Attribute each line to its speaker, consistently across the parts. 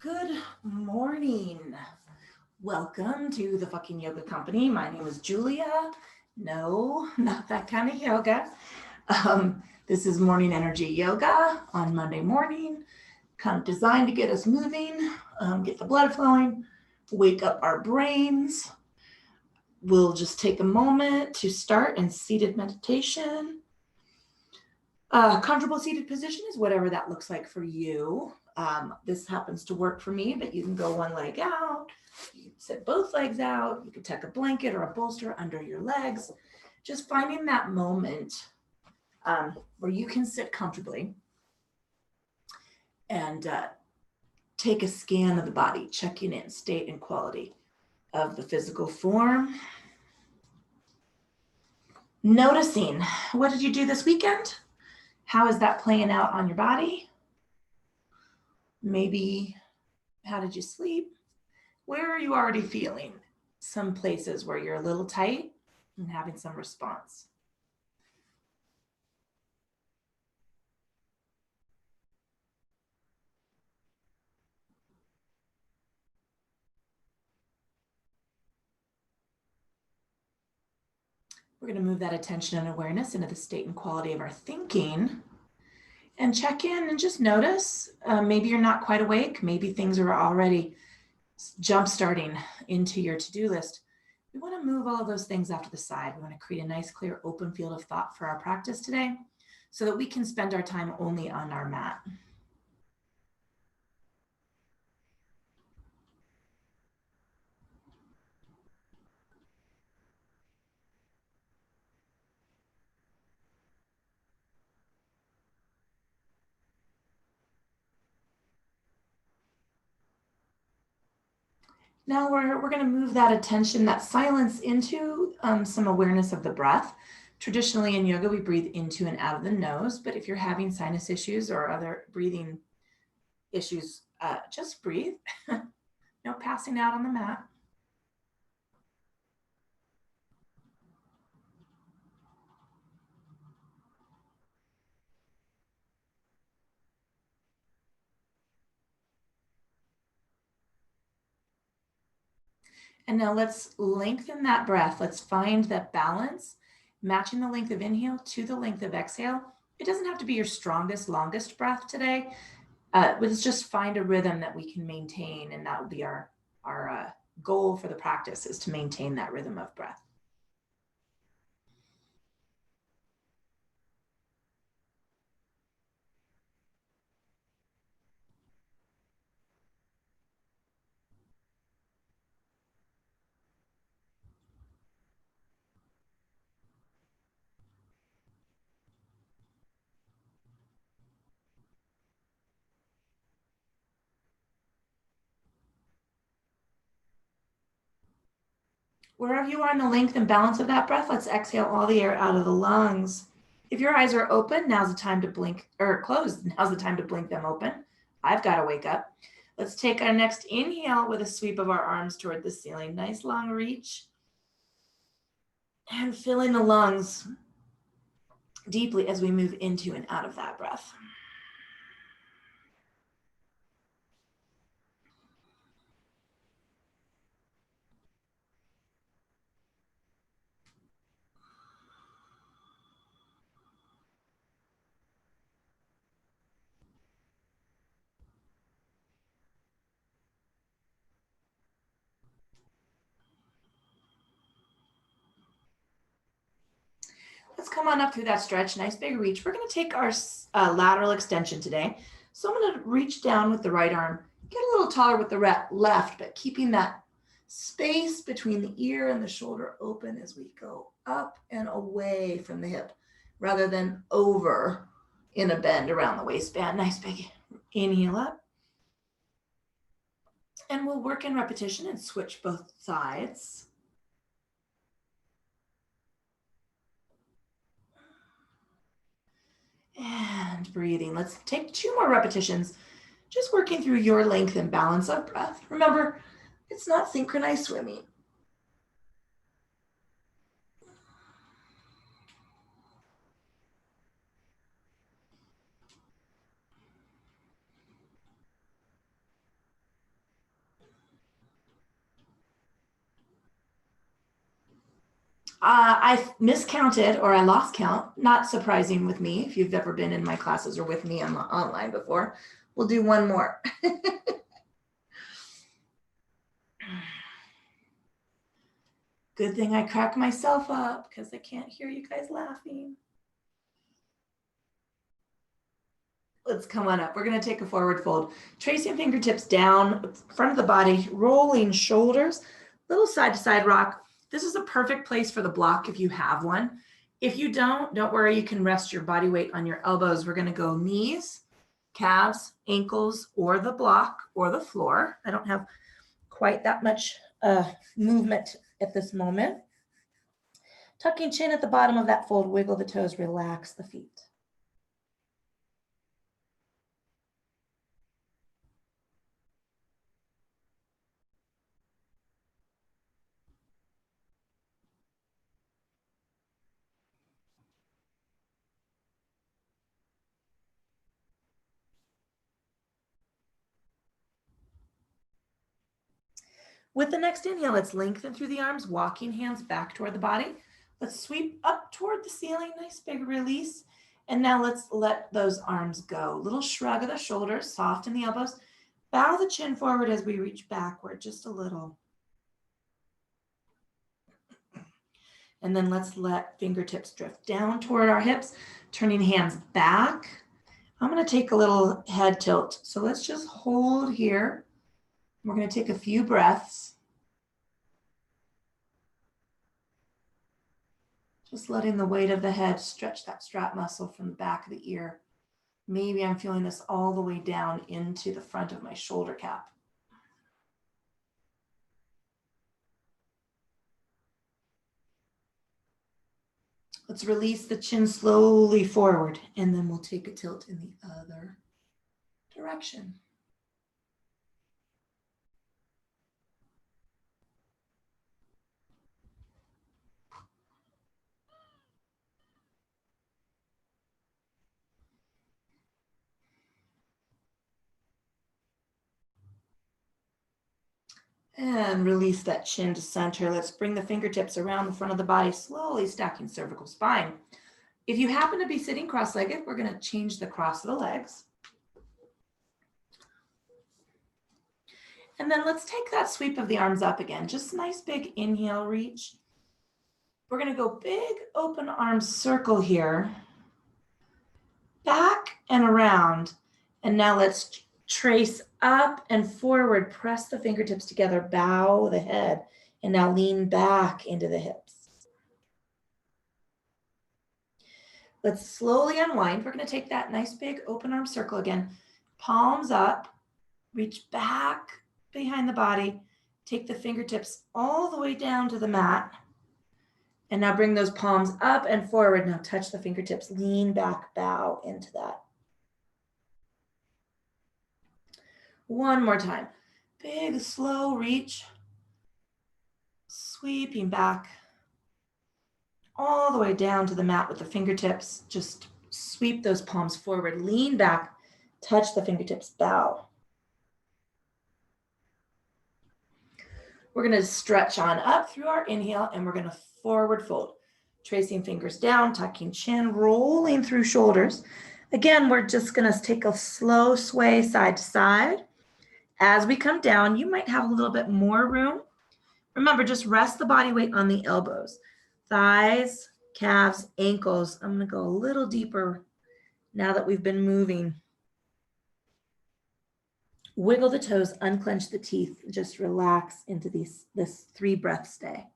Speaker 1: Good morning. Welcome to the fucking yoga company. My name is Julia. No, not that kind of yoga. This is morning energy yoga on Monday morning, kind of designed to get us moving, get the blood flowing, wake up our brains. We'll just take a moment to start in seated meditation. Comfortable seated position is whatever that looks like for you. This happens to work for me, but you can go one leg out, you can sit both legs out, you can tuck a blanket or a bolster under your legs. Just finding that moment where you can sit comfortably and take a scan of the body, checking in state and quality of the physical form. Noticing, what did you do this weekend? How is that playing out on your body? Maybe, how did you sleep? Where are you already feeling some places where you're a little tight and having some response? We're going to move that attention and awareness into the state and quality of our thinking and check in and just notice. Maybe you're not quite awake. Maybe things are already jump starting into your to-do list. We want to move all of those things off to the side. We want to create a nice, clear, open field of thought for our practice today so that we can spend our time only on our mat. Now we're going to move that attention, that silence, into some awareness of the breath. Traditionally in yoga, we breathe into and out of the nose, but if you're having sinus issues or other breathing issues, just breathe. No passing out on the mat. And now let's lengthen that breath. Let's find that balance, matching the length of inhale to the length of exhale. It doesn't have to be your strongest, longest breath today. Let's just find a rhythm that we can maintain, and that will be our goal for the practice, is to maintain that rhythm of breath. Wherever you are in the length and balance of that breath, let's exhale all the air out of the lungs. If your eyes are open, now's the time to blink, or closed, now's the time to blink them open. I've got to wake up. Let's take our next inhale with a sweep of our arms toward the ceiling. Nice long reach. And filling the lungs deeply as we move into and out of that breath. Let's come on up through that stretch. Nice big reach. We're going to take our lateral extension today. So I'm going to reach down with the right arm, get a little taller with the left, but keeping that space between the ear and the shoulder open as we go up and away from the hip, rather than over in a bend around the waistband. Nice big inhale up. And we'll work in repetition and switch both sides. And breathing. Let's take 2 more repetitions, just working through your length and balance of breath. Remember, it's not synchronized swimming. I miscounted, or I lost count, not surprising with me if you've ever been in my classes or with me online before. We'll do one more. Good thing I crack myself up because I can't hear you guys laughing. Let's come on up. We're going to take a forward fold. Tracing fingertips down, front of the body, rolling shoulders, little side to side rock. This is a perfect place for the block if you have one. If you don't worry, you can rest your body weight on your elbows. We're going to go knees, calves, ankles, or the block or the floor. I don't have quite that much movement at this moment. Tucking chin at the bottom of that fold, wiggle the toes, relax the feet. With the next inhale, let's lengthen through the arms, walking hands back toward the body. Let's sweep up toward the ceiling, nice big release. And now let's let those arms go. Little shrug of the shoulders, soften the elbows. Bow the chin forward as we reach backward just a little. And then let's let fingertips drift down toward our hips, turning hands back. I'm going to take a little head tilt. So let's just hold here. We're going to take a few breaths. Just letting the weight of the head stretch that strap muscle from the back of the ear. Maybe I'm feeling this all the way down into the front of my shoulder cap. Let's release the chin slowly forward, and then we'll take a tilt in the other direction. And release that chin to center. Let's bring the fingertips around the front of the body, slowly stacking cervical spine. If you happen to be sitting cross-legged, we're going to change the cross of the legs. And then let's take that sweep of the arms up again. Just a nice big inhale, reach. We're going to go big open arm circle here. Back and around. And now let's trace up and forward. Press the fingertips together. Bow the head. And now lean back into the hips. Let's slowly unwind. We're going to take that nice big open arm circle again. Palms up. Reach back behind the body. Take the fingertips all the way down to the mat. And now bring those palms up and forward. Now touch the fingertips, lean back, bow into that. One more time. Big, slow reach. Sweeping back all the way down to the mat with the fingertips. Just sweep those palms forward, lean back, touch the fingertips, bow. We're going to stretch on up through our inhale, and we're going to forward fold. Tracing fingers down, tucking chin, rolling through shoulders. Again, we're just going to take a slow sway side to side. As we come down, you might have a little bit more room. Remember, just rest the body weight on the elbows. Thighs, calves, ankles. I'm going to go a little deeper now that we've been moving. Wiggle the toes, unclench the teeth. Just relax into this 3-breath stay.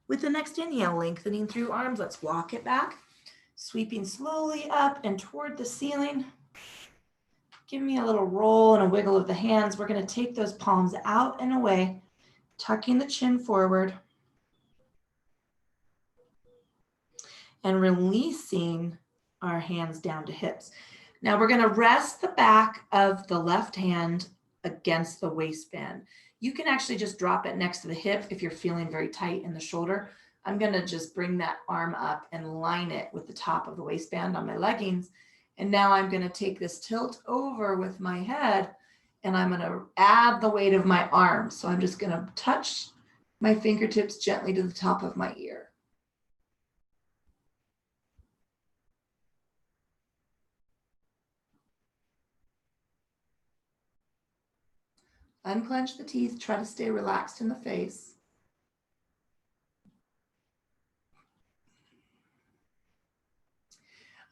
Speaker 1: With the next inhale, lengthening through arms, let's walk it back. Sweeping slowly up and toward the ceiling. Give me a little roll and a wiggle of the hands. We're going to take those palms out and away, tucking the chin forward. and releasing our hands down to hips. Now we're going to rest the back of the left hand against the waistband. You can actually just drop it next to the hip if you're feeling very tight in the shoulder. I'm going to just bring that arm up and line it with the top of the waistband on my leggings. And now I'm going to take this tilt over with my head, and I'm going to add the weight of my arms. So I'm just going to touch my fingertips gently to the top of my ear. Unclench the teeth, try to stay relaxed in the face.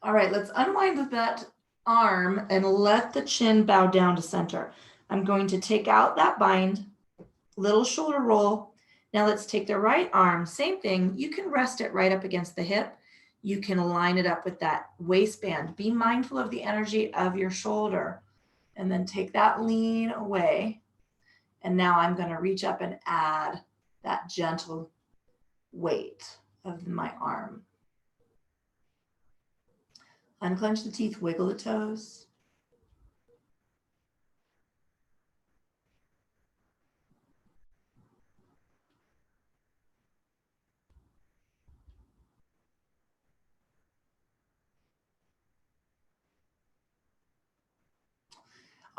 Speaker 1: All right, let's unwind that arm and let the chin bow down to center. I'm going to take out that bind, little shoulder roll. Now let's take the right arm, same thing. You can rest it right up against the hip. You can line it up with that waistband. Be mindful of the energy of your shoulder, and then take that lean away. And now I'm going to reach up and add that gentle weight of my arm. Unclench the teeth, wiggle the toes.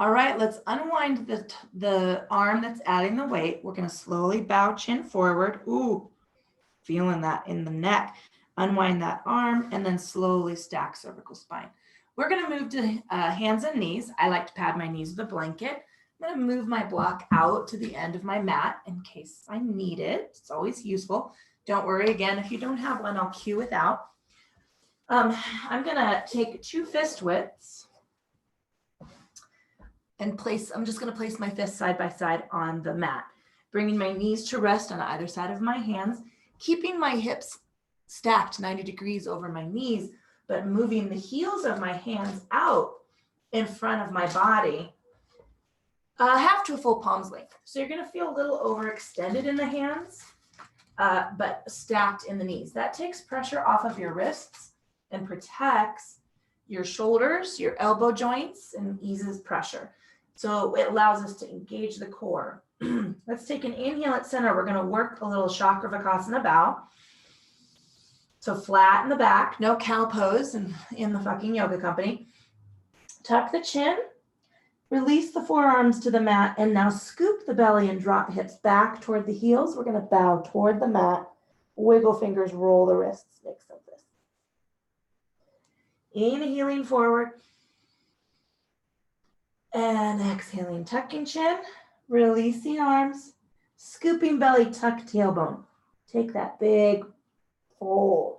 Speaker 1: All right, let's unwind the arm that's adding the weight. We're going to slowly bow chin forward. Ooh, feeling that in the neck. Unwind that arm and then slowly stack cervical spine. We're going to move to hands and knees. I like to pad my knees with a blanket. I'm going to move my block out to the end of my mat in case I need it. It's always useful. Don't worry, again, if you don't have one, I'll cue it out. I'm going to take 2 fist widths and I'm just going to place my fists side by side on the mat, bringing my knees to rest on either side of my hands, keeping my hips stacked 90 degrees over my knees, but moving the heels of my hands out in front of my body, half to a full palm's length. So you're going to feel a little overextended in the hands, but stacked in the knees. That takes pressure off of your wrists and protects your shoulders, your elbow joints, and eases pressure. So it allows us to engage the core. Let's take an inhale at center. We're going to work a little Chakravarkasana bow. So flat in the back, no cow pose in the fucking yoga company. Tuck the chin, release the forearms to the mat, and now scoop the belly and drop hips back toward the heels. We're going to bow toward the mat, wiggle fingers, roll the wrists, mix of this. Inhaling forward. And exhaling, tucking chin, releasing arms, scooping belly, tuck tailbone. Take that big fold.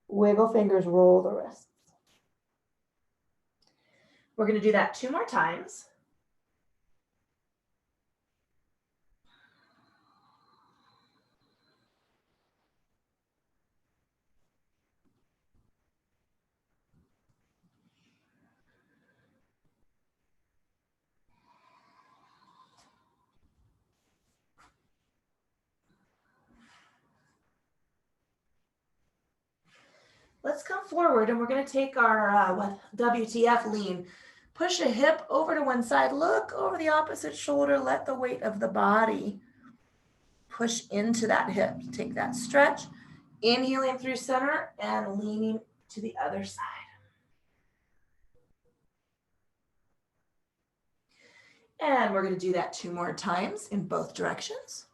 Speaker 1: Wiggle fingers, roll the wrists. We're going to do that 2 more times. Let's come forward and we're going to take our WTF lean. Push a hip over to one side, look over the opposite shoulder, let the weight of the body push into that hip. Take that stretch, inhaling through center and leaning to the other side. And we're going to do that 2 more times in both directions.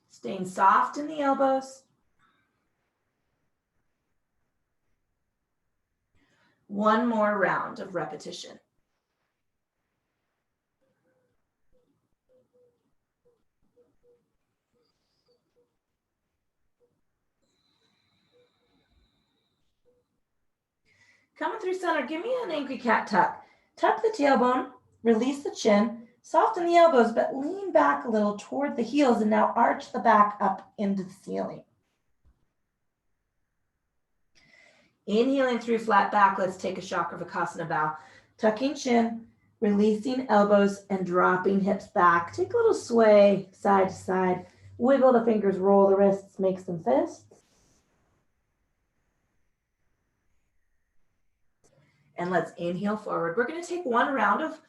Speaker 1: Staying soft in the elbows. 1 more round of repetition. Coming through center, give me an angry cat tuck. Tuck the tailbone, release the chin, soften the elbows, but lean back a little toward the heels and now arch the back up into the ceiling. Inhaling through flat back, let's take a Chakravarkasana bow. Tucking chin, Releasing elbows and dropping hips back. Take a little sway side to side. Wiggle the fingers, roll the wrists, make some fists. And let's inhale forward. We're going to take one round of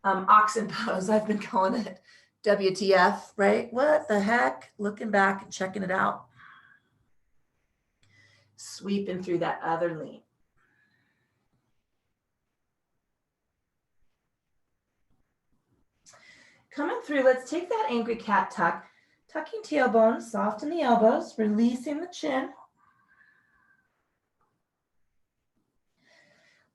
Speaker 1: oxen pose. I've been calling it WTF, right? What the heck? Looking back and checking it out. Sweeping through that other lean. Coming through, let's take that angry cat tuck. Tucking tailbone, soften the elbows, releasing the chin.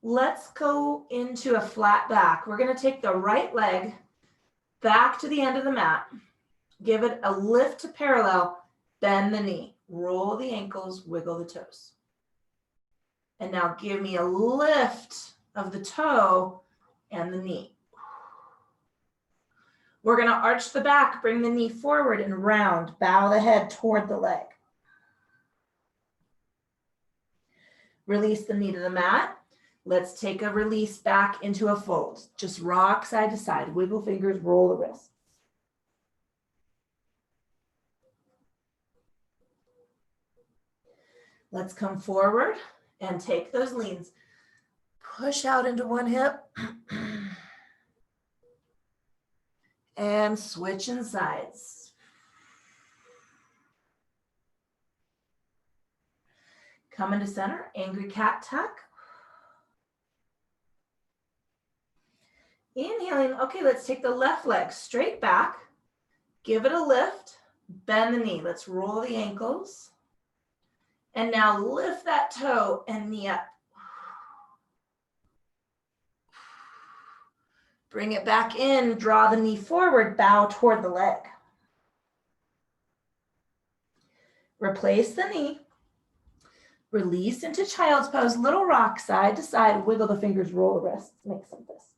Speaker 1: Let's go into a flat back. We're going to take the right leg back to the end of the mat. Give it a lift to parallel, bend the knee, roll the ankles, wiggle the toes. And now give me a lift of the toe and the knee. We're going to arch the back, bring the knee forward and round, bow the head toward the leg. Release the knee to the mat. Let's take a release back into a fold. Just rock side to side, wiggle fingers, roll the wrists. Let's come forward and take those leans. Push out into one hip. And switching sides. Come into center, angry cat tuck. Inhaling, okay, let's take the left leg straight back. Give it a lift, bend the knee. Let's roll the ankles. And now lift that toe and knee up. Bring it back in, draw the knee forward, bow toward the leg. Replace the knee. Release into child's pose, little rock side to side, wiggle the fingers, roll the wrists, make some fists.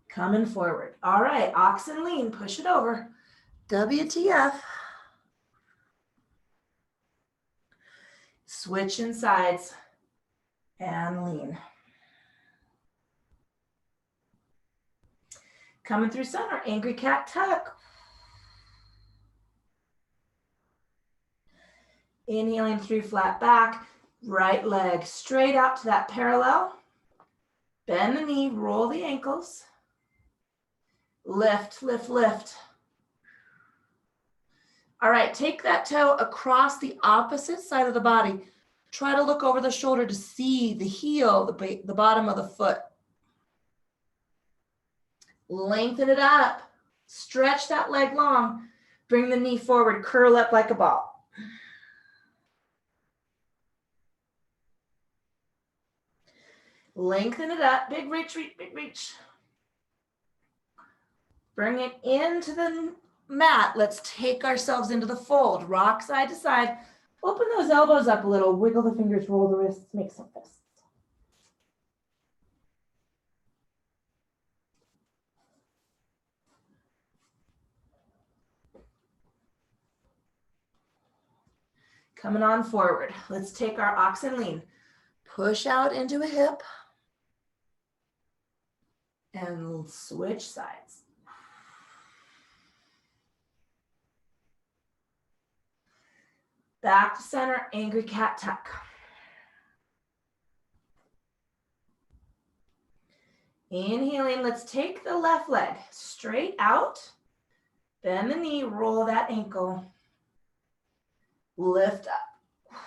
Speaker 1: Coming forward. All right, oxen lean, push it over. WTF. Switching sides and lean. Coming through center, angry cat tuck. Inhaling through flat back, right leg straight out to that parallel. Bend the knee, roll the ankles. Lift, lift, lift. All right, take that toe across the opposite side of the body. Try to look over the shoulder to see the heel, the bottom of the foot. Lengthen it up. Stretch that leg long. Bring the knee forward, curl up like a ball. Lengthen it up, big reach, big reach. Bring it into the mat. Let's take ourselves into the fold. Rock side to side. Open those elbows up a little. Wiggle the fingers, roll the wrists, make some fists. Coming on forward. Let's take our oxen lean. Push out into a hip. And switch sides. Back to center, angry cat tuck. Inhaling, let's take the left leg straight out. Bend the knee, roll that ankle. Lift up.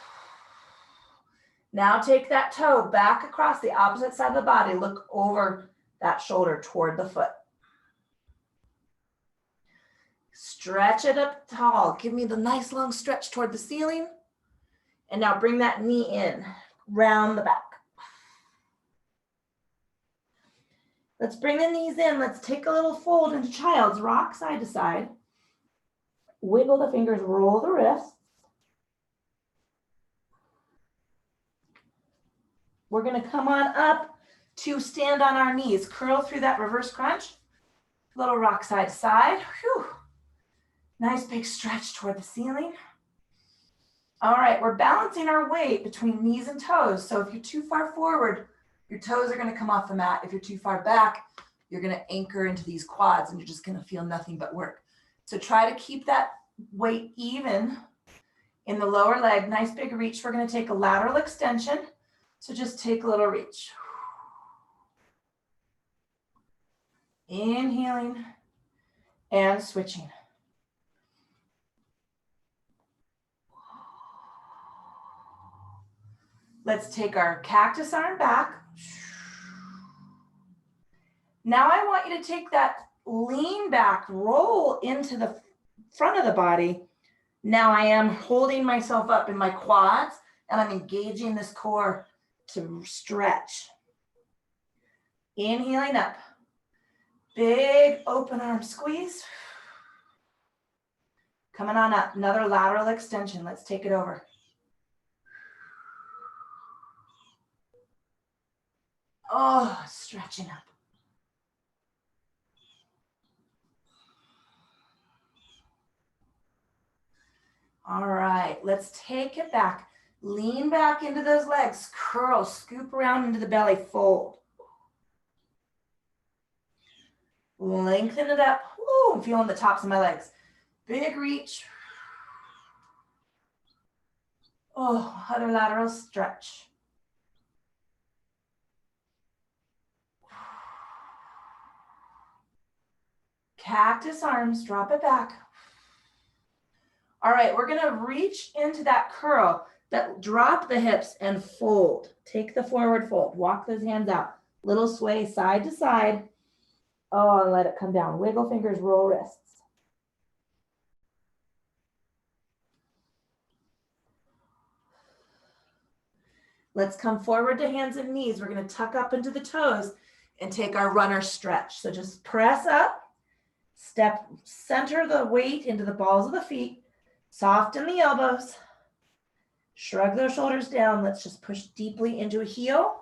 Speaker 1: Now take that toe back across the opposite side of the body. Look over that shoulder toward the foot. Stretch it up tall. Give me the nice long stretch toward the ceiling. And now bring that knee in, round the back. Let's bring the knees in. Let's take a little fold into child's, rock side to side. Wiggle the fingers, roll the wrists. We're going to come on up to stand on our knees. Curl through that reverse crunch. Little rock side to side. Whew. Nice big stretch toward the ceiling. All right, we're balancing our weight between knees and toes. So if you're too far forward, your toes are gonna come off the mat. If you're too far back, you're gonna anchor into these quads and you're just gonna feel nothing but work. So try to keep that weight even in the lower leg. Nice big reach. We're gonna take a lateral extension. So just take a little reach. Inhaling and switching. Let's take our cactus arm back. Now I want you to take that lean back, roll into the front of the body. Now I am holding myself up in my quads and I'm engaging this core to stretch. Inhaling up. Big open arm squeeze. Coming on up, another lateral extension. Let's take it over. Oh, stretching up. All right, let's take it back. Lean back into those legs, curl, scoop around into the belly, fold. Lengthen it up. Ooh, I'm feeling the tops of my legs. Big reach. Oh, other lateral stretch. Cactus arms, drop it back. All right, we're gonna reach into that curl, drop the hips and fold. Take the forward fold, walk those hands out. Little sway side to side. Oh, and let it come down. Wiggle fingers, roll wrists. Let's come forward to hands and knees. We're gonna tuck up into the toes and take our runner stretch. So just press up, center the weight into the balls of the feet, soften the elbows, shrug those shoulders down. Let's just push deeply into a heel.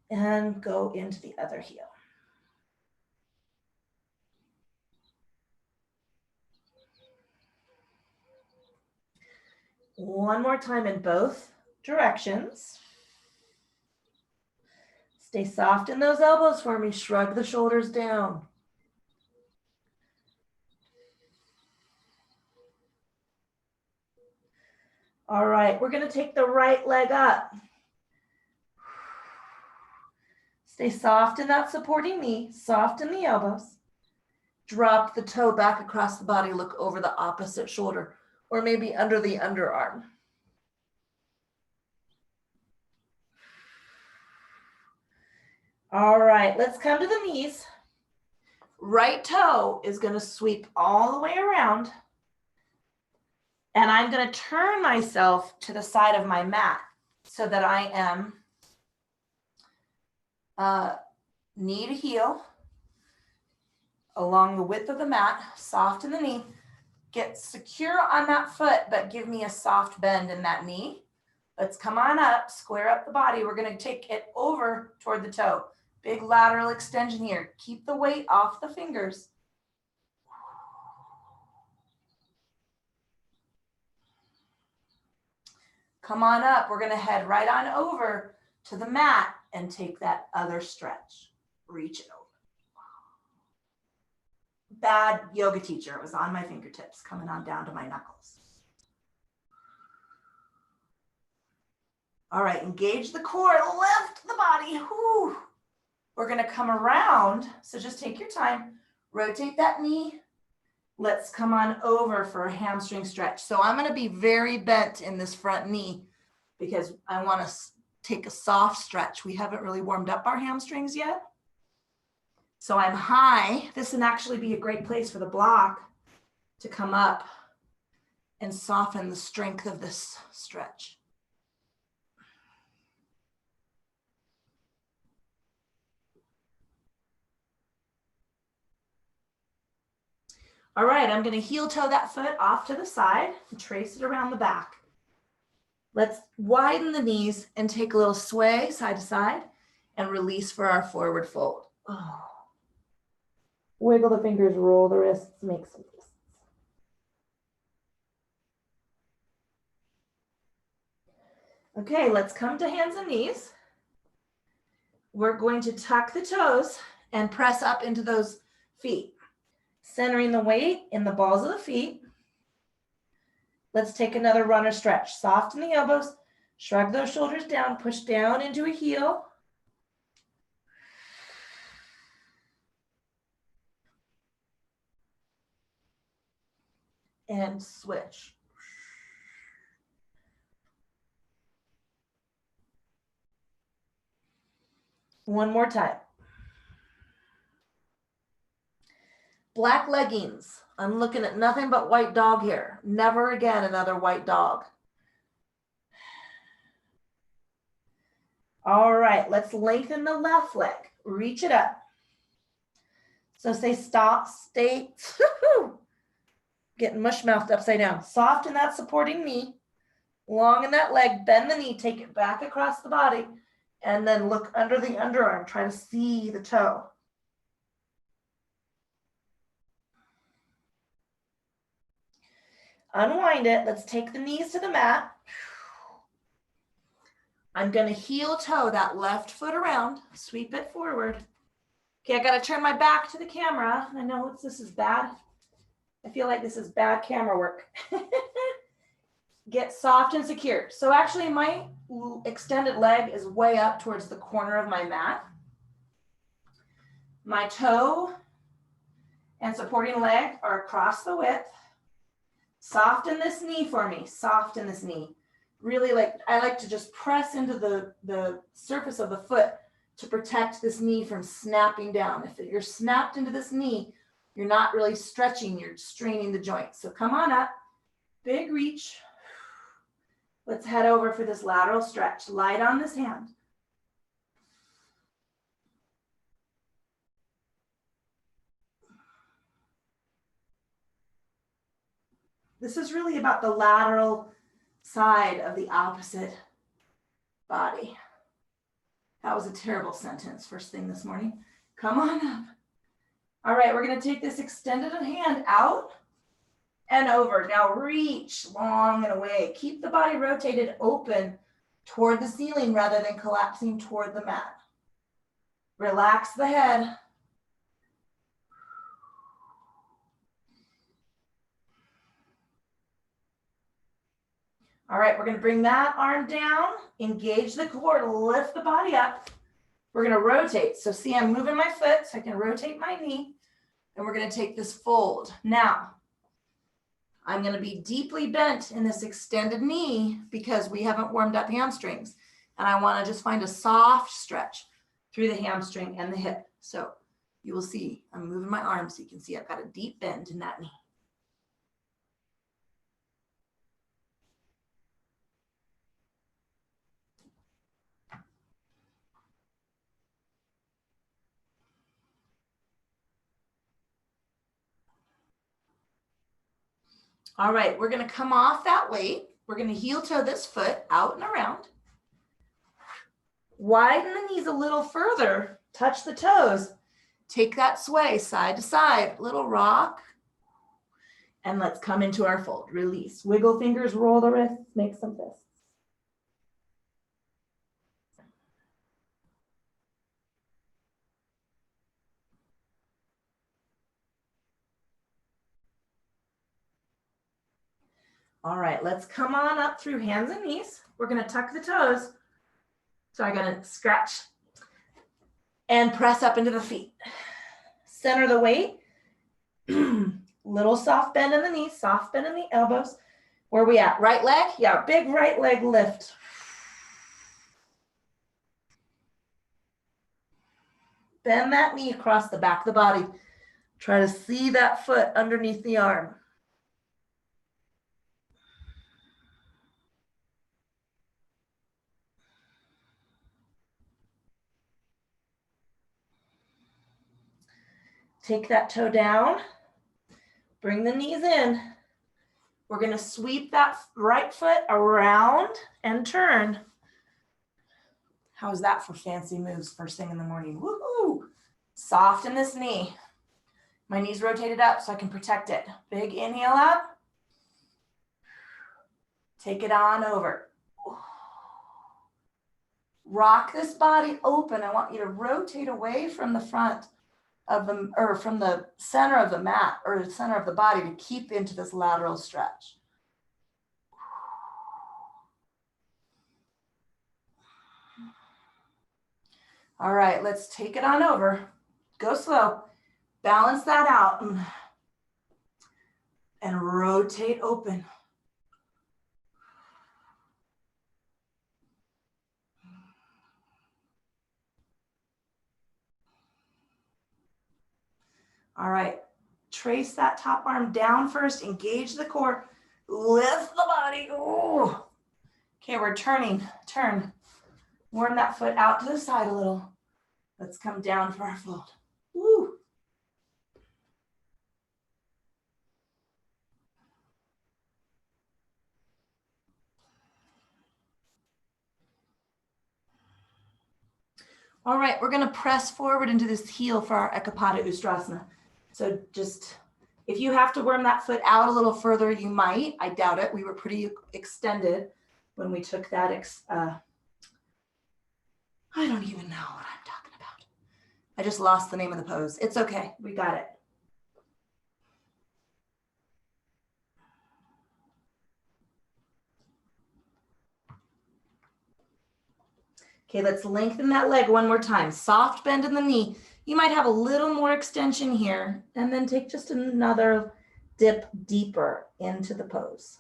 Speaker 1: And go into the other heel. One more time in both directions. Stay soft in those elbows for me. Shrug the shoulders down. All right, we're gonna take the right leg up. Stay soft in that supporting knee, soft in the elbows. Drop the toe back across the body, look over the opposite shoulder, or maybe under the underarm. All right, let's come to the knees. Right toe is gonna sweep all the way around. And I'm gonna turn myself to the side of my mat so that I am knee to heel along the width of the mat, soft in the knee. Get secure on that foot, but give me a soft bend in that knee. Let's come on up, square up the body. We're gonna take it over toward the toe. Big lateral extension here. Keep the weight off the fingers. Come on up. We're gonna head right on over to the mat and take that other stretch. Reach it over. Bad yoga teacher. It was on my fingertips, coming on down to my knuckles. All right, engage the core, lift the body. Whew. We're gonna come around, so just take your time, rotate that knee. Let's come on over for a hamstring stretch. So I'm gonna be very bent in this front knee because I wanna take a soft stretch. We haven't really warmed up our hamstrings yet. So I'm high. This would actually be a great place for the block to come up and soften the strength of this stretch. All right, I'm gonna heel toe that foot off to the side and trace it around the back. Let's widen the knees and take a little sway side to side and release for our forward fold. Oh. Wiggle the fingers, roll the wrists, make some fists. Okay, let's come to hands and knees. We're going to tuck the toes and press up into those feet, centering the weight in the balls of the feet. Let's take another runner stretch. Soften the elbows, shrug those shoulders down, push down into a heel. And switch. One more time. Black leggings. I'm looking at nothing but white dog here. Never again another white dog. All right, let's lengthen the left leg. Reach it up. So say stop, stay. Getting mush mouthed upside down. Soft in that supporting knee. Long in that leg. Bend the knee. Take it back across the body. And then look under the underarm. Try to see the toe. Unwind it. Let's take the knees to the mat. I'm going to heel toe that left foot around. Sweep it forward. Okay, I got to turn my back to the camera. I know this is bad. I feel like this is bad camera work. Get soft and secure. So actually my extended leg is way up towards the corner of my mat. My toe and supporting leg are across the width. Soften this knee for me. Soften this knee. Really I like to just press into the surface of the foot to protect this knee from snapping down. If you're snapped into this knee, you're not really stretching, you're straining the joint. So come on up, big reach. Let's head over for this lateral stretch. Light on this hand. This is really about the lateral side of the opposite body. That was a terrible sentence first thing this morning. Come on up. All right, we're going to take this extended hand out and over. Now reach long and away. Keep the body rotated open toward the ceiling rather than collapsing toward the mat. Relax the head. All right, we're going to bring that arm down, engage the core, lift the body up. We're going to rotate. So see, I'm moving my foot so I can rotate my knee. And we're going to take this fold. Now, I'm going to be deeply bent in this extended knee because we haven't warmed up hamstrings. And I want to just find a soft stretch through the hamstring and the hip. So you will see I'm moving my arm so you can see I've got a deep bend in that knee. All right, we're going to come off that weight. We're going to heel toe this foot out and around. Widen the knees a little further. Touch the toes. Take that sway side to side. Little rock. And let's come into our fold. Release. Wiggle fingers, roll the wrists, make some fists. All right, let's come on up through hands and knees. We're going to tuck the toes. So I'm going to scratch and press up into the feet. Center the weight. Little soft bend in the knees, soft bend in the elbows. Where are we at? Right leg? Yeah, big right leg lift. Bend that knee across the back of the body. Try to see that foot underneath the arm. Take that toe down. Bring the knees in. We're going to sweep that right foot around and turn. How's that for fancy moves first thing in the morning? Woohoo! Soften this knee. My knees rotated up so I can protect it. Big inhale up. Take it on over. Rock this body open. I want you to rotate away from the front of the, or from the center of the mat or the center of the body to keep into this lateral stretch. All right, let's take it on over. Go slow. Balance that out and rotate open. All right, trace that top arm down first, engage the core, lift the body. Ooh. Okay, we're turning, turn. Warm that foot out to the side a little. Let's come down for our fold. Woo. All right, we're gonna press forward into this heel for our Ekapada Ustrasana. So just, if you have to worm that foot out a little further, you might. I doubt it. We were pretty extended when we took that. I don't even know what I'm talking about. I just lost the name of the pose. It's okay. We got it. Okay, let's lengthen that leg one more time. Soft bend in the knee. You might have a little more extension here, and then take just another dip deeper into the pose.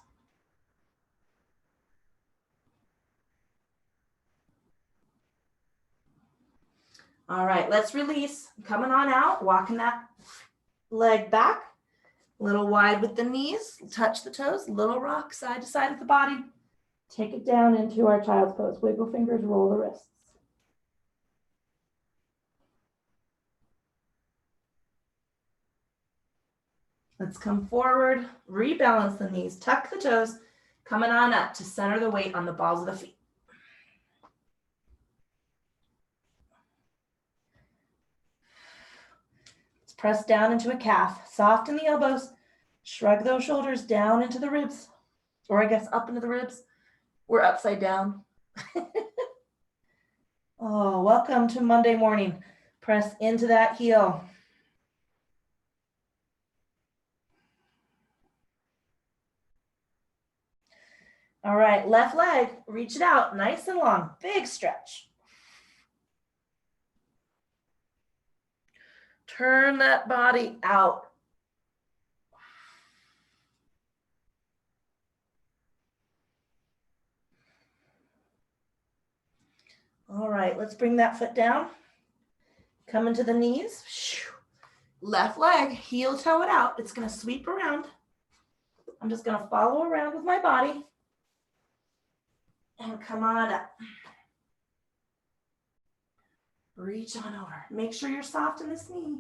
Speaker 1: All right, let's release. Coming on out, walking that leg back, a little wide with the knees, touch the toes, little rock side to side of the body. Take it down into our child's pose. Wiggle fingers, roll the wrists. Let's come forward, rebalance the knees, tuck the toes, coming on up to center the weight on the balls of the feet. Let's press down into a calf, soften the elbows, shrug those shoulders down into the ribs, or I guess up into the ribs. We're upside down. Oh, welcome to Monday morning. Press into that heel. All right, left leg, reach it out, nice and long, big stretch. Turn that body out. All right, let's bring that foot down. Come into the knees. Left leg, heel toe it out. It's gonna sweep around. I'm just gonna follow around with my body. And come on up. Reach on over. Make sure you're soft in this knee.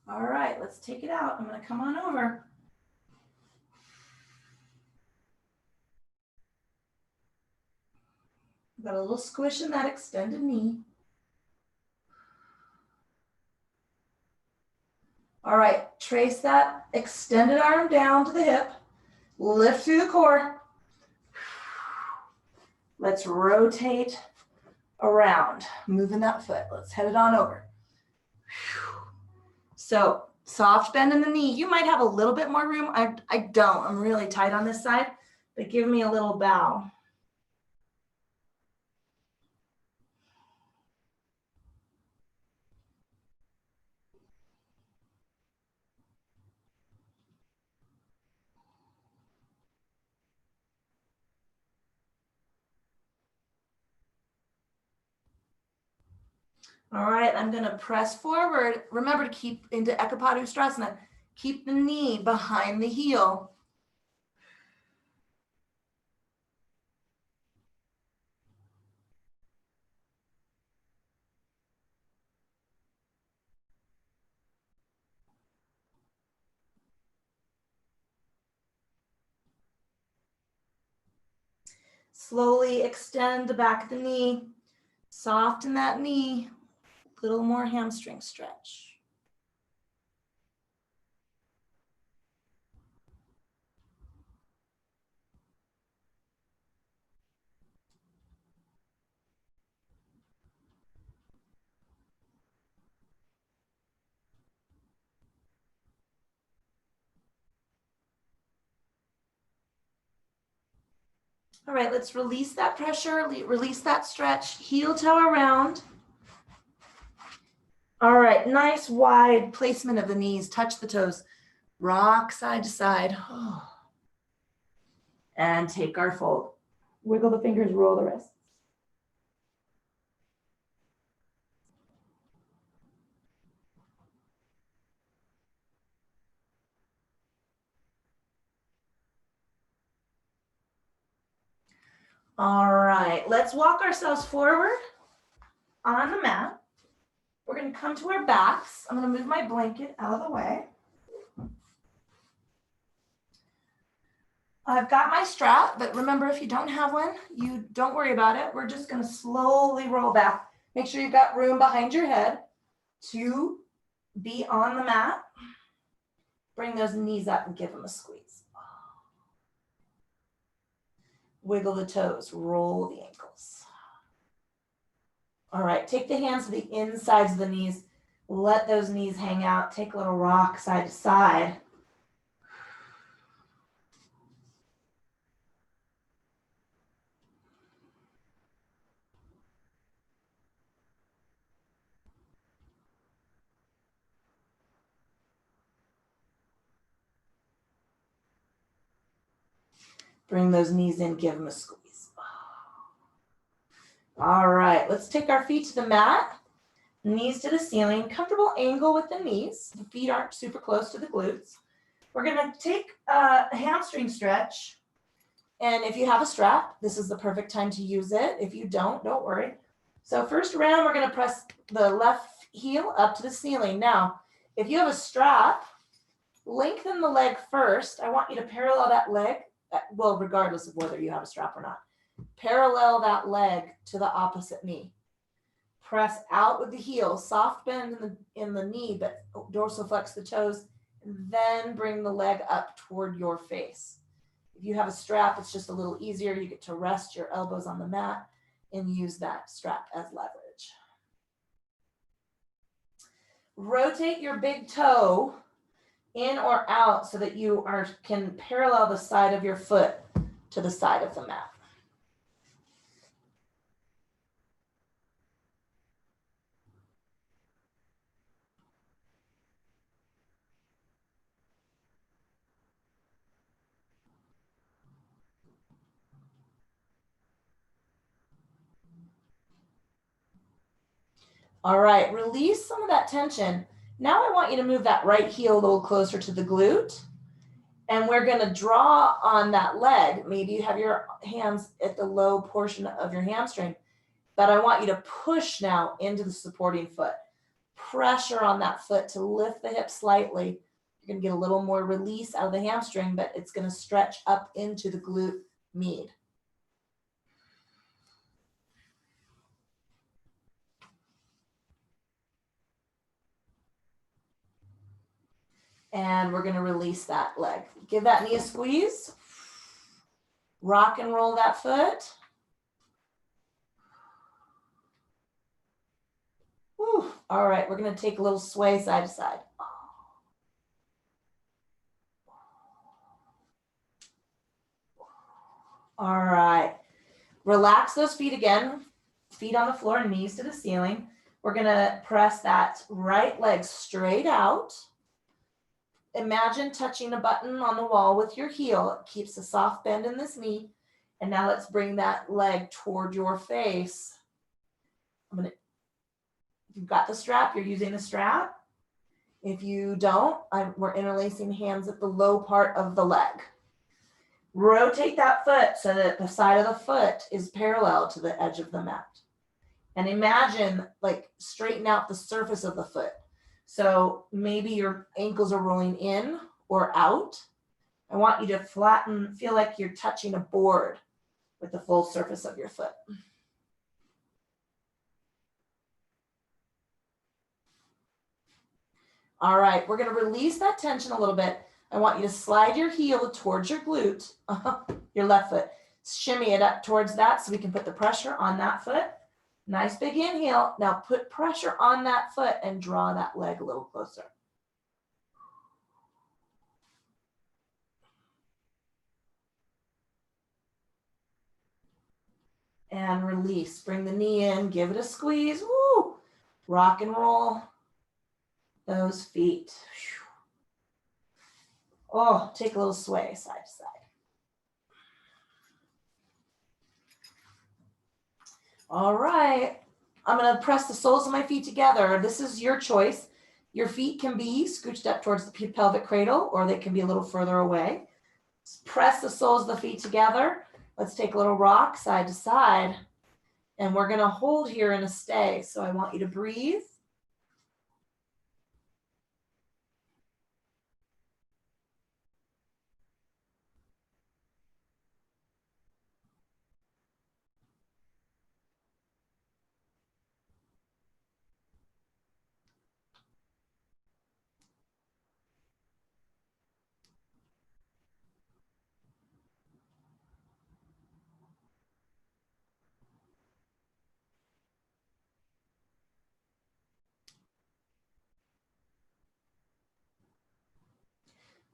Speaker 1: All right, let's take it out. I'm gonna come on over. Got a little squish in that extended knee. All right, trace that extended arm down to the hip. Lift through the core. Let's rotate around, moving that foot. Let's head it on over. So soft bend in the knee. You might have a little bit more room. I don't. I'm really tight on this side, but give me a little bow. All right, I'm gonna press forward. Remember to keep into Ekapada Ustrasana. Keep the knee behind the heel. Slowly extend the back of the knee, soften that knee, little more hamstring stretch. All right, let's release that pressure, release that stretch, heel toe around. All right, nice wide placement of the knees, touch the toes, rock side to side. And take our fold. Wiggle the fingers, roll the wrists. All right, let's walk ourselves forward on the mat. We're going to come to our backs. I'm going to move my blanket out of the way. I've got my strap, but remember, if you don't have one, you don't worry about it. We're just going to slowly roll back. Make sure you've got room behind your head to be on the mat. Bring those knees up and give them a squeeze. Wiggle the toes, roll the ankles. All right, take the hands to the insides of the knees. Let those knees hang out. Take a little rock side to side. Bring those knees in, give them a squeeze. All right, let's take our feet to the mat, knees to the ceiling, comfortable angle with the knees. The feet aren't super close to the glutes. We're gonna take a hamstring stretch. And if you have a strap, this is the perfect time to use it. If you don't worry. So first round, we're gonna press the left heel up to the ceiling. Now, if you have a strap, lengthen the leg first. I want you to parallel that leg, well, regardless of whether you have a strap or not. Parallel that leg to the opposite knee. Press out with the heel, soft bend in the knee, but dorsiflex the toes, and then bring the leg up toward your face. If you have a strap, it's just a little easier. You get to rest your elbows on the mat and use that strap as leverage. Rotate your big toe in or out so that you can parallel the side of your foot to the side of the mat. All right, release some of that tension. Now I want you to move that right heel a little closer to the glute. And we're gonna draw on that leg. Maybe you have your hands at the low portion of your hamstring, but I want you to push now into the supporting foot. Pressure on that foot to lift the hip slightly. You're gonna get a little more release out of the hamstring, but it's gonna stretch up into the glute med. And we're gonna release that leg. Give that knee a squeeze. Rock and roll that foot. Whew. All right, we're gonna take a little sway side to side. All right, relax those feet again. Feet on the floor, knees to the ceiling. We're gonna press that right leg straight out. Imagine touching a button on the wall with your heel. It keeps a soft bend in this knee. And now let's bring that leg toward your face. If you've got the strap, you're using the strap. If you don't, we're interlacing hands at the low part of the leg. Rotate that foot so that the side of the foot is parallel to the edge of the mat. And imagine like straighten out the surface of the foot. So maybe your ankles are rolling in or out. I want you to flatten, feel like you're touching a board with the full surface of your foot. All right, we're gonna release that tension a little bit. I want you to slide your heel towards your glute, your left foot. Shimmy it up towards that so we can put the pressure on that foot. Nice big inhale. Now put pressure on that foot and draw that leg a little closer. And release. Bring the knee in, give it a squeeze. Woo! Rock and roll those feet. Oh, take a little sway side to side. All right. I'm going to press the soles of my feet together. This is your choice. Your feet can be scooched up towards the pelvic cradle, or they can be a little further away. Press the soles of the feet together. Let's take a little rock side to side. And we're going to hold here in a stay. So I want you to breathe.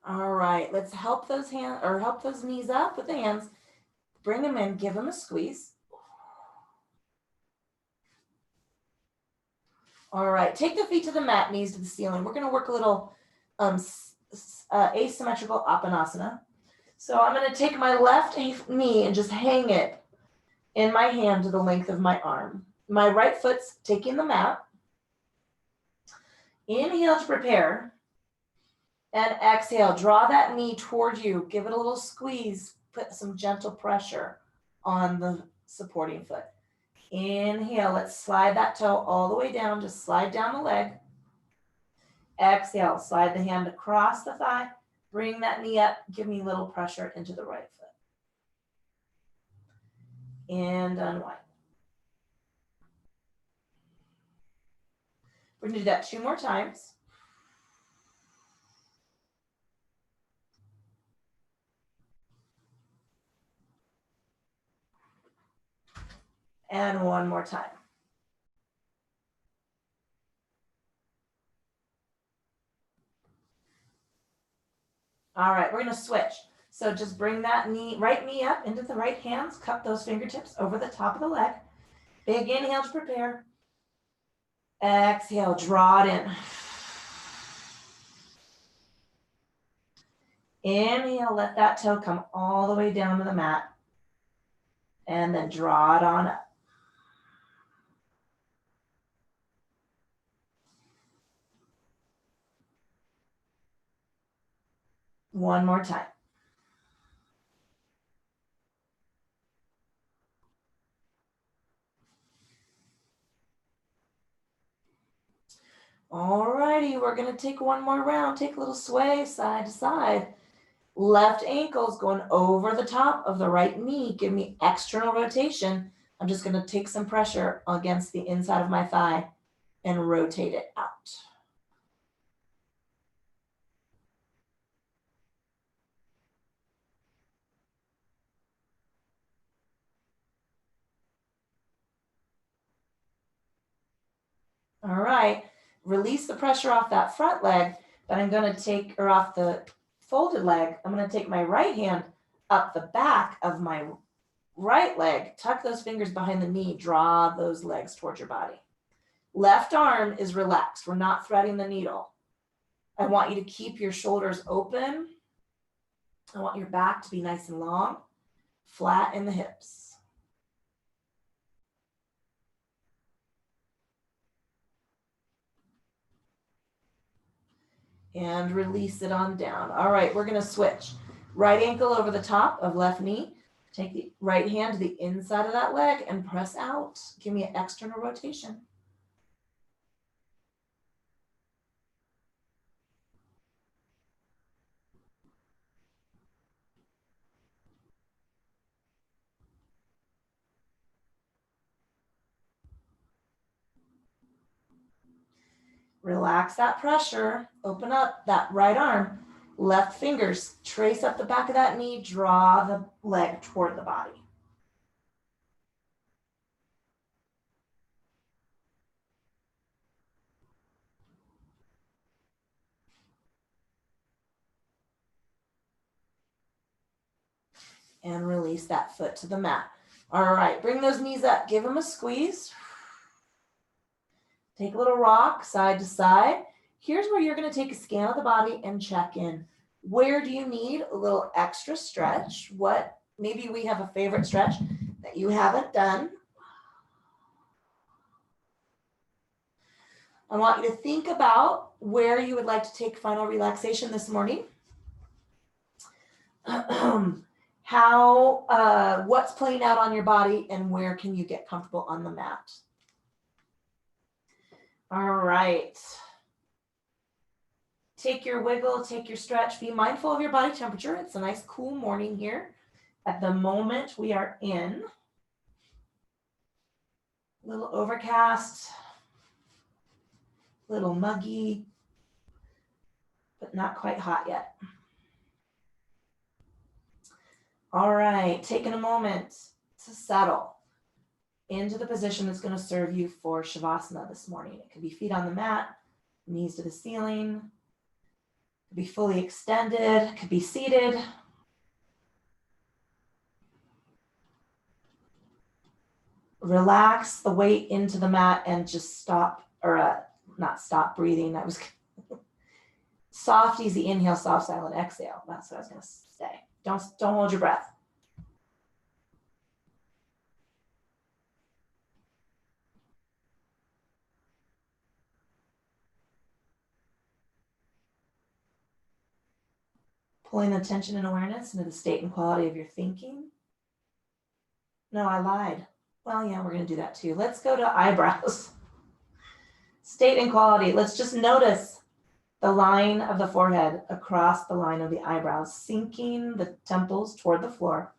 Speaker 1: All right, let's help those hands or help those knees up with the hands. Bring them in, give them a squeeze. All right, take the feet to the mat, knees to the ceiling. We're going to work a little asymmetrical Apanasana. So I'm going to take my left knee and just hang it in my hand to the length of my arm. My right foot's taking the mat. Inhale to prepare. And exhale, draw that knee toward you. Give it a little squeeze. Put some gentle pressure on the supporting foot. Inhale, let's slide that toe all the way down. Just slide down the leg. Exhale, slide the hand across the thigh. Bring that knee up. Give me a little pressure into the right foot. And unwind. We're going to do that 2 more times. And 1 more time. All right, we're going to switch. So just bring that right knee up into the right hands. Cup those fingertips over the top of the leg. Big inhale to prepare. Exhale, draw it in. Inhale, let that toe come all the way down to the mat. And then draw it on up. One more time. All righty, we're going to take 1 more round. Take a little sway side to side. Left ankle's going over the top of the right knee. Give me external rotation. I'm just going to take some pressure against the inside of my thigh and rotate it out. All right, release the pressure off that front leg, but I'm going to take, or off the folded leg, I'm going to take my right hand up the back of my right leg, tuck those fingers behind the knee, draw those legs towards your body. Left arm is relaxed. We're not threading the needle. I want you to keep your shoulders open. I want your back to be nice and long, flat in the hips. And release it on down. All right, we're going to switch. Right ankle over the top of left knee. Take the right hand to the inside of that leg and press out. Give me an external rotation. Relax that pressure. Open up that right arm. Left fingers, trace up the back of that knee, draw the leg toward the body. And release that foot to the mat. All right, bring those knees up, give them a squeeze. Take a little rock side to side. Here's where you're gonna take a scan of the body and check in. Where do you need a little extra stretch? Maybe we have a favorite stretch that you haven't done. I want you to think about where you would like to take final relaxation this morning. What's playing out on your body and where can you get comfortable on the mat? All right. Take your wiggle, take your stretch, be mindful of your body temperature. It's a nice cool morning here. At the moment we are in a little overcast, a little muggy, but not quite hot yet. All right, taking a moment to settle into the position that's going to serve you for Shavasana this morning. It could be feet on the mat, knees to the ceiling, it could be fully extended, it could be seated. Relax the weight into the mat and just stop, or not stop breathing. Soft, easy inhale, soft, silent exhale. That's what I was going to say. Don't hold your breath. Pulling attention and awareness into the state and quality of your thinking. No, I lied. Well, yeah, we're going to do that too. Let's go to eyebrows. State and quality. Let's just notice the line of the forehead across the line of the eyebrows, sinking the temples toward the floor,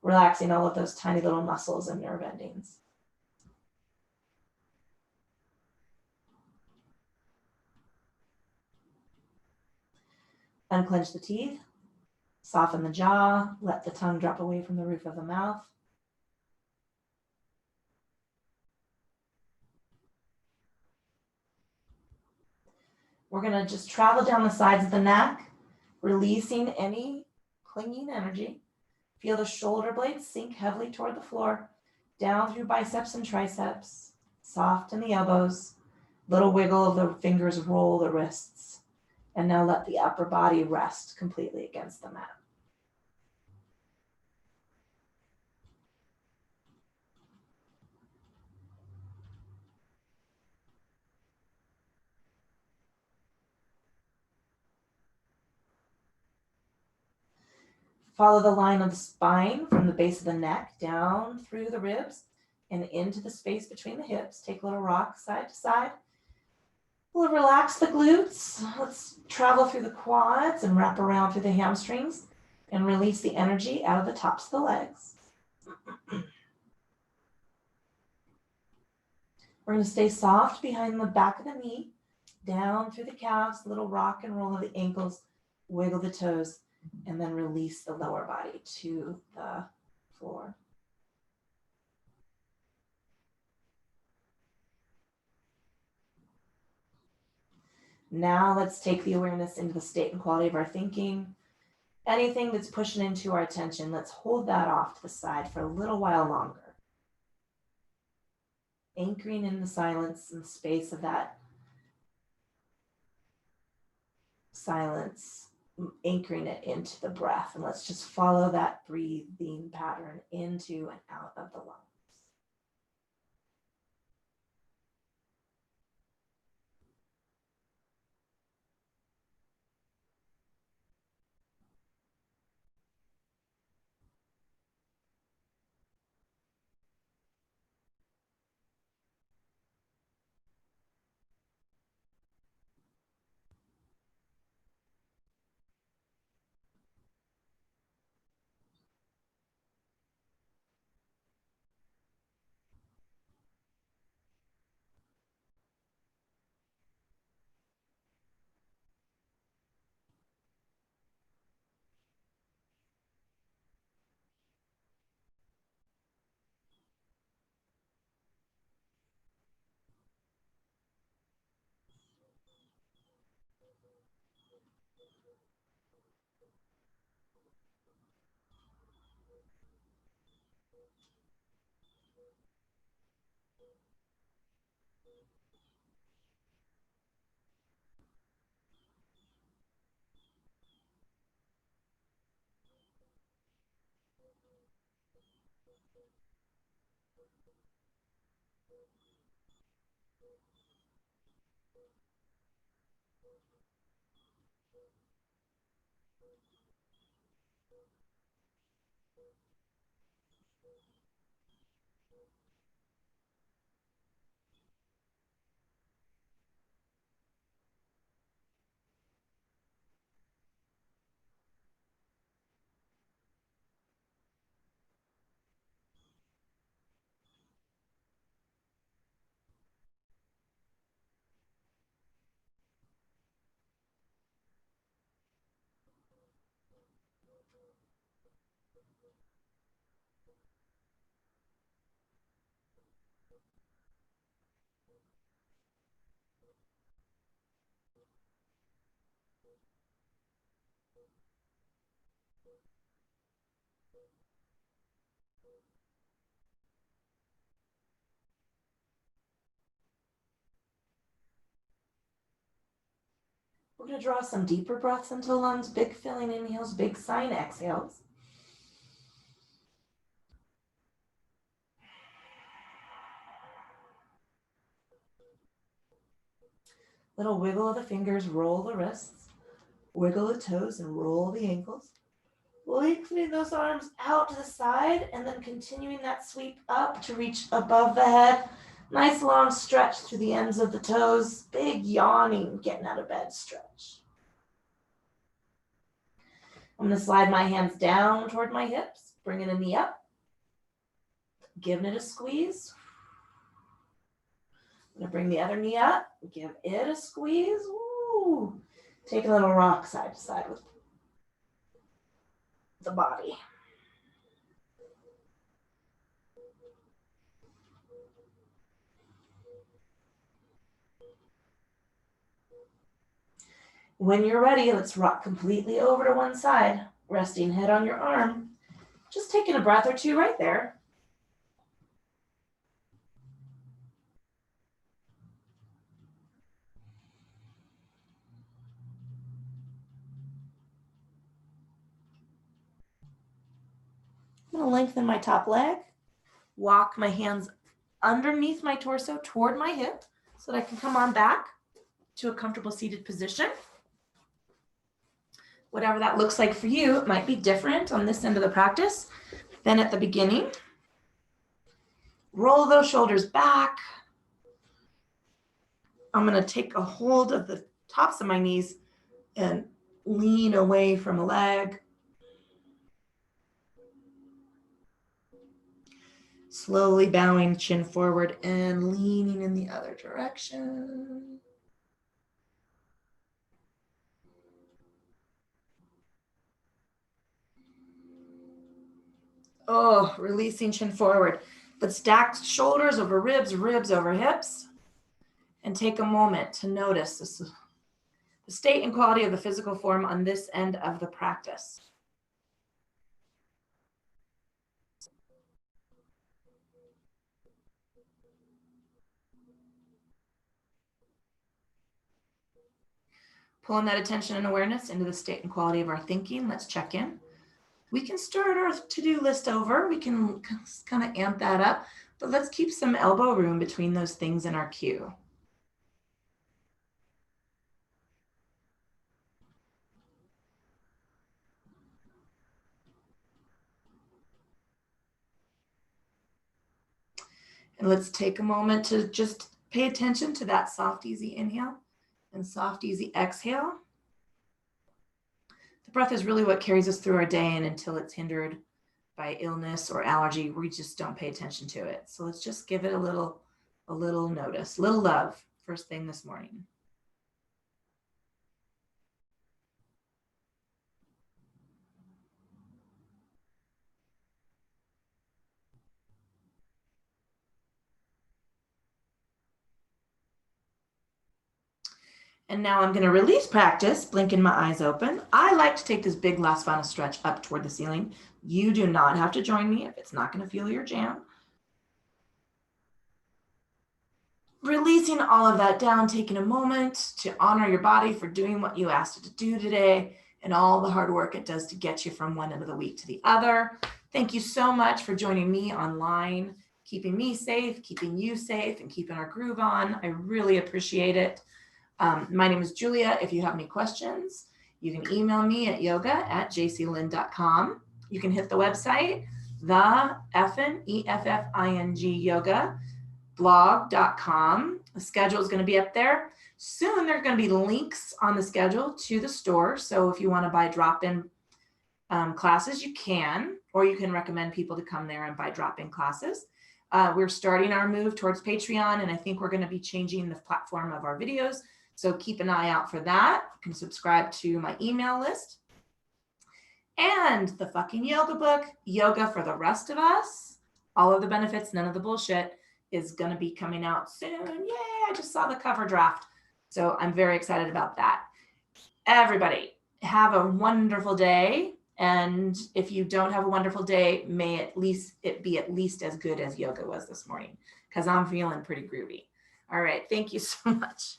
Speaker 1: relaxing all of those tiny little muscles and nerve endings. Unclench the teeth, soften the jaw, let the tongue drop away from the roof of the mouth. We're going to just travel down the sides of the neck, releasing any clinging energy. Feel the shoulder blades sink heavily toward the floor, down through biceps and triceps, soft in the elbows, little wiggle of the fingers, roll the wrists, and now let the upper body rest completely against the mat. Follow the line of the spine from the base of the neck down through the ribs and into the space between the hips. Take a little rock side to side. We'll relax the glutes. Let's travel through the quads and wrap around through the hamstrings and release the energy out of the tops of the legs. We're going to stay soft behind the back of the knee, down through the calves, little rock and roll of the ankles, wiggle the toes, and then release the lower body to the floor. Now let's take the awareness into the state and quality of our thinking. Anything that's pushing into our attention, let's hold that off to the side for a little while longer. Anchoring in the silence and space of that silence, anchoring it into the breath. And let's just follow that breathing pattern into and out of the lungs. We're going to draw some deeper breaths into the lungs, big filling inhales, big sighing exhales. Little wiggle of the fingers, roll the wrists, wiggle the toes and roll the ankles. Lengthening those arms out to the side and then continuing that sweep up to reach above the head. Nice long stretch through the ends of the toes. Big yawning, getting out of bed stretch. I'm going to slide my hands down toward my hips, bringing a knee up, giving it a squeeze. I'm going to bring the other knee up, give it a squeeze. Woo. Take a little rock side to side with the body. When you're ready, let's rock completely over to one side, resting head on your arm. Just taking a breath or two right there. I'm going to lengthen my top leg, walk my hands underneath my torso toward my hip so that I can come on back to a comfortable seated position. Whatever that looks like for you, it might be different on this end of the practice than at the beginning. Roll those shoulders back. I'm going to take a hold of the tops of my knees and lean away from a leg. Slowly bowing chin forward and leaning in the other direction. Oh, releasing chin forward. But stacked shoulders over ribs, ribs over hips. And take a moment to notice the state and quality of the physical form on this end of the practice. Pulling that attention and awareness into the state and quality of our thinking. Let's check in. We can start our to-do list over. We can kind of amp that up, but let's keep some elbow room between those things in our queue. And let's take a moment to just pay attention to that soft, easy inhale and soft, easy exhale. The breath is really what carries us through our day, and until it's hindered by illness or allergy, we just don't pay attention to it. So let's just give it a little notice, a little love first thing this morning. And now I'm going to release practice, blinking my eyes open. I like to take this big last final stretch up toward the ceiling. You do not have to join me if it's not going to feel your jam. Releasing all of that down, taking a moment to honor your body for doing what you asked it to do today and all the hard work it does to get you from one end of the week to the other. Thank you so much for joining me online. keeping me safe, keeping you safe, and keeping our groove on. I really appreciate it. My name is Julia. If you have any questions, you can email me at yoga@jclynn.com. You can hit the website, the EFFING yoga blog.com. The schedule is going to be up there. Soon there are going to be links on the schedule to the store. So if you want to buy drop-in classes, you can, or you can recommend people to come there and buy drop-in classes. We're starting our move towards Patreon, and I think we're going to be changing the platform of our videos. So keep an eye out for that. You can subscribe to my email list. And the fucking yoga book, Yoga for the Rest of Us, all of the benefits, none of the bullshit, is going to be coming out soon. Yay, I just saw the cover draft. So I'm very excited about that. Everybody, have a wonderful day. And if you don't have a wonderful day, may it be at least as good as yoga was this morning, because I'm feeling pretty groovy. All right. Thank you so much.